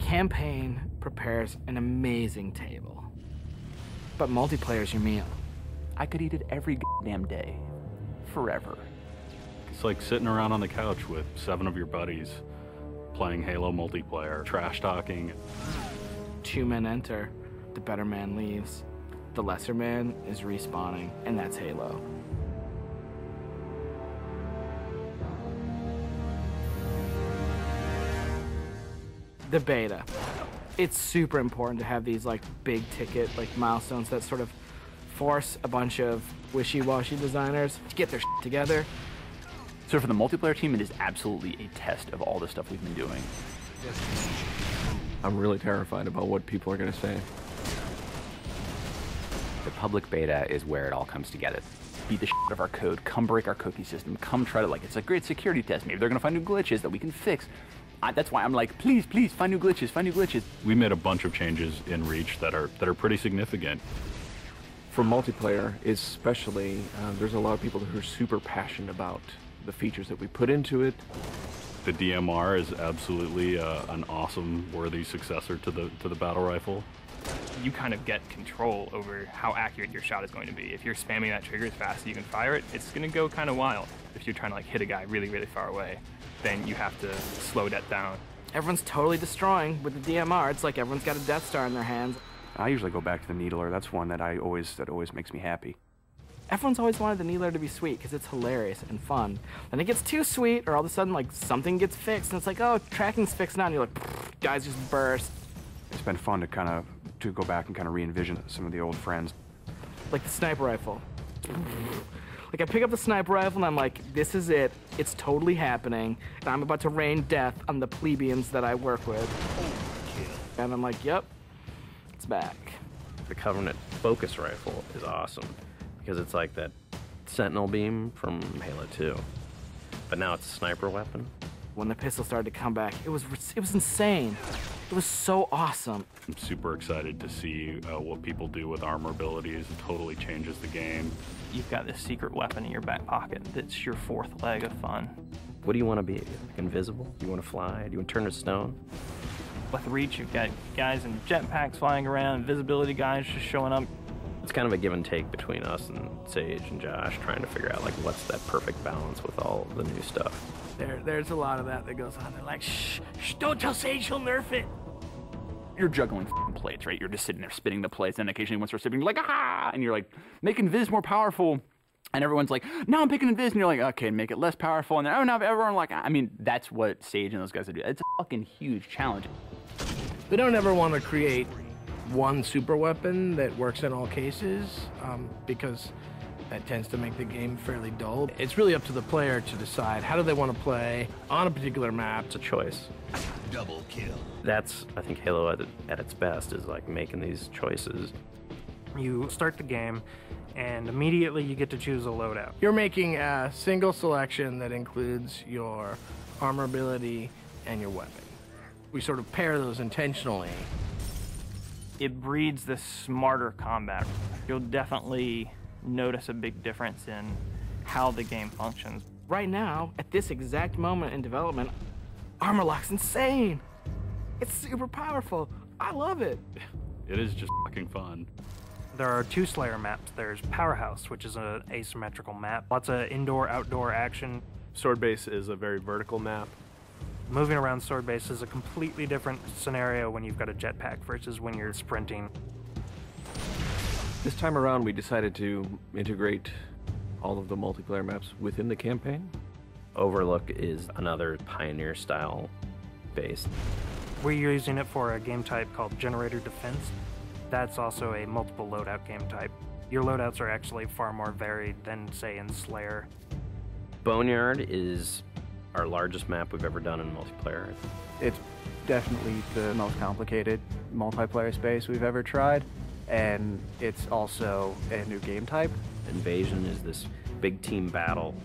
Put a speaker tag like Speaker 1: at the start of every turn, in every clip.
Speaker 1: campaign prepares an amazing table, but multiplayer is your meal.
Speaker 2: I could eat it every goddamn day, forever.
Speaker 3: It's like sitting around on the couch with 7 of your buddies, playing Halo multiplayer, trash talking.
Speaker 1: 2 men enter, the better man leaves. The lesser man is respawning, and that's Halo. The beta. It's super important to have these like big ticket like milestones that sort of force a bunch of wishy-washy designers to get their shit together.
Speaker 2: So for the multiplayer team, it is absolutely a test of all the stuff we've been doing.
Speaker 4: I'm really terrified about what people are going to say.
Speaker 2: The public beta is where it all comes together. Beat the shit out of our code, come break our cookie system, come try to, like, it's a great security test. Maybe they're going to find new glitches that we can fix. That's why I'm like, please, please, find new glitches, find new glitches.
Speaker 3: We made a bunch of changes in Reach that are pretty significant.
Speaker 4: For multiplayer, especially, there's a lot of people who are super passionate about the features that we put into it.
Speaker 3: The DMR is absolutely an awesome, worthy successor to the battle rifle.
Speaker 5: You kind of get control over how accurate your shot is going to be. If you're spamming that trigger as fast as you can fire it, it's going to go kind of wild. If you're trying to like hit a guy really, really far away, then you have to slow that down.
Speaker 1: Everyone's totally destroying with the DMR. It's like everyone's got a Death Star in their hands.
Speaker 6: I usually go back to the Needler. That's one that always makes me happy.
Speaker 1: Everyone's always wanted the Needler to be sweet because it's hilarious and fun. Then it gets too sweet, or all of a sudden like something gets fixed, and it's like, oh, tracking's fixed now, and you're like, guys just burst.
Speaker 6: It's been fun to go back and kind of re-envision some of the old friends.
Speaker 1: Like the sniper rifle. Like I pick up the sniper rifle and I'm like, this is it. It's totally happening, and I'm about to rain death on the plebeians that I work with. And I'm like, yep, it's back.
Speaker 7: The Covenant focus rifle is awesome because it's like that Sentinel beam from Halo 2, but now it's a sniper weapon.
Speaker 1: When the pistol started to come back, it was insane. It was so awesome.
Speaker 3: I'm super excited to see what people do with armor abilities. It totally changes the game.
Speaker 5: You've got this secret weapon in your back pocket that's your fourth leg of fun.
Speaker 7: What do you want to be? Like invisible? Do you want to fly? Do you want to turn to stone?
Speaker 5: With Reach, you've got guys in jetpacks flying around, invisibility guys just showing up.
Speaker 7: It's kind of a give and take between us and Sage and Josh trying to figure out like what's that perfect balance with all the new stuff.
Speaker 1: There's a lot of that goes on. They're like, shh, don't tell Sage, he'll nerf it.
Speaker 2: You're juggling plates, right? You're just sitting there spinning the plates, and occasionally one starts spinning, you're like, ah! And you're like, making Viz more powerful. And everyone's like, no, I'm picking Viz. And you're like, okay, make it less powerful. And then, oh, now everyone like, I mean, that's what Sage and those guys do. It's a fucking huge challenge.
Speaker 8: We don't ever want to create one super weapon that works in all cases because that tends to make the game fairly dull. It's really up to the player to decide how do they want to play on a particular map.
Speaker 7: It's a choice.
Speaker 9: Double kill.
Speaker 7: That's, I think, Halo at its best is like making these choices.
Speaker 10: You start the game, and immediately you get to choose a loadout.
Speaker 8: You're making a single selection that includes your armor ability and your weapon. We sort of pair those intentionally.
Speaker 5: It breeds this smarter combat. You'll definitely notice a big difference in how the game functions.
Speaker 1: Right now, at this exact moment in development, Armor Lock's insane. It's super powerful. I love it.
Speaker 3: It is just fucking fun.
Speaker 10: There are 2 Slayer maps. There's Powerhouse, which is an asymmetrical map. Lots of indoor-outdoor action.
Speaker 11: Sword Base is a very vertical map.
Speaker 10: Moving around Sword Base is a completely different scenario when you've got a jetpack versus when you're sprinting.
Speaker 4: This time around, we decided to integrate all of the multiplayer maps within the campaign.
Speaker 7: Overlook is another Pioneer-style base.
Speaker 10: We're using it for a game type called Generator Defense. That's also a multiple loadout game type. Your loadouts are actually far more varied than, say, in Slayer.
Speaker 7: Boneyard is our largest map we've ever done in multiplayer.
Speaker 6: It's definitely the most complicated multiplayer space we've ever tried, and it's also a new game type.
Speaker 7: Invasion is this big team battle.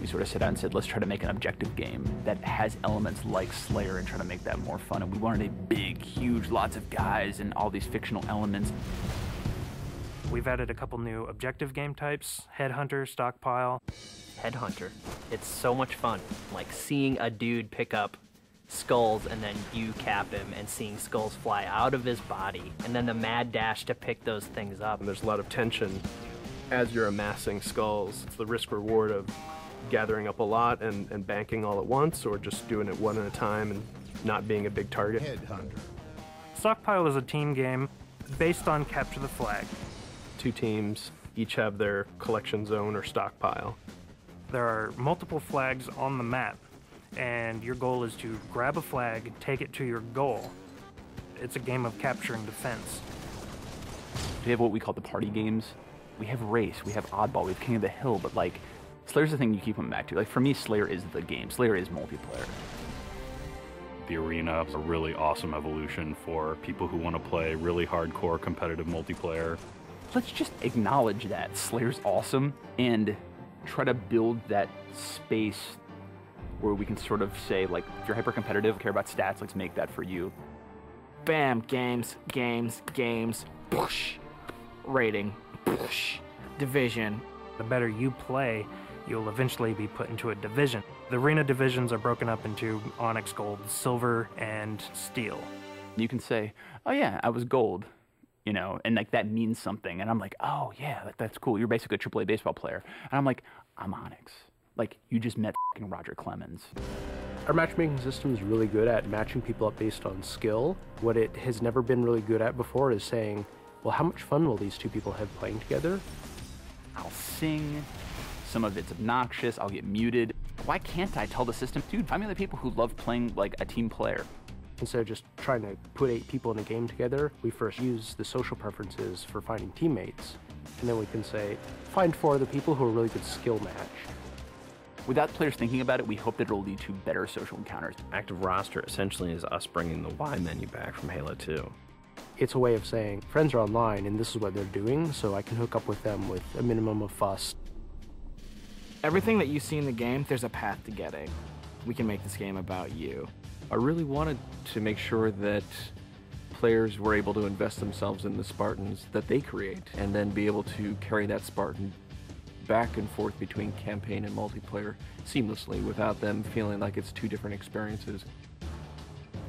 Speaker 2: We sort of sat down and said, let's try to make an objective game that has elements like Slayer and try to make that more fun. And we wanted a big, huge, lots of guys and all these fictional elements.
Speaker 10: We've added a couple new objective game types, Headhunter, Stockpile.
Speaker 12: Headhunter. It's so much fun. Like seeing a dude pick up
Speaker 9: skulls and then you cap him and seeing skulls fly out of his body and then the mad dash to pick those things up.
Speaker 11: And there's a lot of tension as you're amassing skulls. It's the risk reward of gathering up a lot and banking all at once, or just doing it one at a time and not being a big target.
Speaker 10: Stockpile is a team game based on capture the flag.
Speaker 11: 2 teams each have their collection zone or stockpile.
Speaker 10: There are multiple flags on the map, and your goal is to grab a flag, take it to your goal. It's a game of capture and defense.
Speaker 2: We have what we call the party games. We have Race, we have Oddball, we have King of the Hill, but like, Slayer's the thing you keep coming back to. Like, for me, Slayer is the game. Slayer is multiplayer.
Speaker 3: The arena is a really awesome evolution for people who want to play really hardcore competitive multiplayer.
Speaker 2: Let's just acknowledge that Slayer's awesome and try to build that space where we can sort of say, like, if you're hyper competitive, care about stats, let's make that for you.
Speaker 1: Bam, games, games, games, push, rating, push, division.
Speaker 10: The better you play, you'll eventually be put into a division. The arena divisions are broken up into Onyx, Gold, Silver, and Steel.
Speaker 2: You can say, oh yeah, I was Gold, you know, and like that means something. And I'm like, oh yeah, that's cool. You're basically a AAA baseball player. And I'm like, I'm Onyx. Like, you just met f***ing Roger Clemens.
Speaker 11: Our matchmaking system is really good at matching people up based on skill. What it has never been really good at before is saying, well, how much fun will these 2 people have playing together?
Speaker 2: I'll sing. Some of it's obnoxious. I'll get muted. Why can't I tell the system, dude, find me the people who love playing like a team player?
Speaker 11: Instead of just trying to put 8 people in a game together, we first use the social preferences for finding teammates. And then we can say, find 4 of the people who are really good skill match.
Speaker 2: Without players thinking about it, we hope that it'll lead to better social encounters.
Speaker 7: Active roster essentially is us bringing the Y menu back from Halo 2.
Speaker 11: It's a way of saying, friends are online and this is what they're doing, so I can hook up with them with a minimum of fuss.
Speaker 1: Everything that you see in the game, there's a path to getting. We can make this game about you.
Speaker 4: I really wanted to make sure that players were able to invest themselves in the Spartans that they create, and then be able to carry that Spartan back and forth between campaign and multiplayer seamlessly without them feeling like it's 2 different experiences.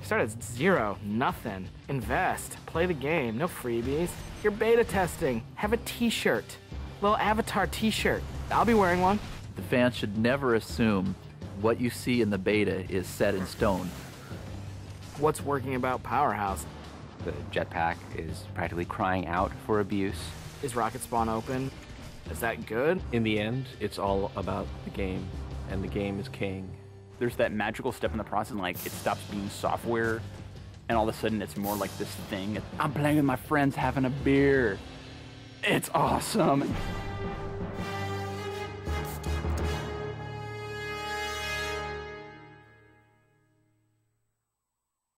Speaker 1: Start at 0, nothing. Invest, play the game, no freebies. You're beta testing, have a t-shirt. Little avatar t-shirt. I'll be wearing one.
Speaker 12: The fans should never assume what you see in the beta is set in stone.
Speaker 1: What's working about Powerhouse?
Speaker 13: The jetpack is practically crying out for abuse.
Speaker 1: Is Rocket Spawn open? Is that good?
Speaker 4: In the end, it's all about the game, and the game is king.
Speaker 2: There's that magical step in the process, like it stops being software, and all of a sudden it's more like this thing. I'm playing with my friends having a beer. It's awesome.